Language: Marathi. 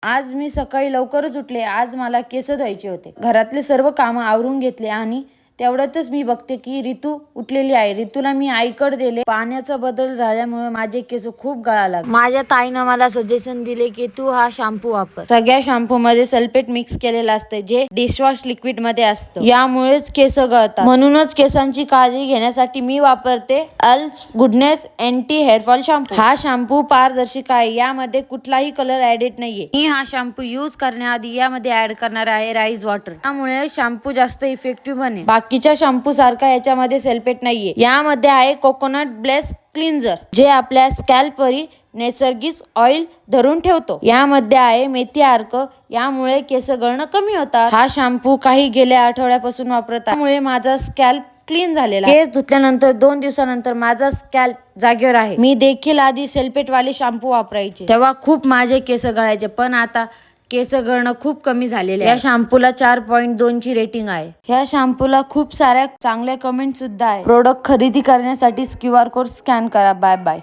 आज मी सकाळी लवकरच उठले. आज मला केस धुवायचे होते. घरातले सर्व कामं आवरून घेतले आणि तेवढ्यातच मी बघते की रितू उठलेली आहे. रितूला मी आईकडे दिले. पाण्याचा बदल झाल्यामुळे माझे केस खूप गळायला लागले. माझ्या ताईनं मला सजेशन दिले की तू हा शॅम्पू वापर. सगळ्या शॅम्पू मध्ये सल्फेट मिक्स केलेलं असतं जे डिशवॉश लिक्विड मध्ये असतं. यामुळेच केस गळतात. म्हणूनच केसांची काळजी घेण्यासाठी मी वापरते अल्स गुडनेस अँटी हेअरफॉल शॅम्पू. हा शॅम्पू पारदर्शक आहे. यामध्ये कुठलाही कलर ऍडेड नाहीये. मी हा शॅम्पू यूज करण्याआधी यामध्ये ऍड करणार आहे राईस वॉटर. त्यामुळे शॅम्पू जास्त इफेक्टिव्ह बनेल. बाकीच्या शॅम्पू सारखा याच्यामध्ये सल्फेट नाहीये. यामध्ये आहे कोकोनट ब्लेस क्लिन्झर जे आपल्या स्कॅल्पवरील नैसर्गिक ऑइल धरून ठेवतो. यामध्ये आहे मेथी अर्क. यामुळे केस गळणं कमी होतात. हा शॅम्पू काही गेल्या आठवड्यापासून वापरत आहे. त्यामुळे माझा स्कॅल्प क्लीन झालेला. केस धुतल्यानंतर 2 दिवसानंतर माझा स्कॅल्प जागेवर आहे. मी देखील आधी सल्फेट वाले शॅम्पू वापरायचे तेव्हा खूप माझे केस गळायचे, पण आता केस गळणं खूप कमी झालेले आहे. या शॅम्पूला 4.2 ची रेटिंग आहे. या शॅम्पूला खूप साऱ्या चांगल्या कमेंट सुद्धा आहे. प्रोडक्ट खरेदी करण्यासाठी QR कोड स्कॅन करा. Bye bye.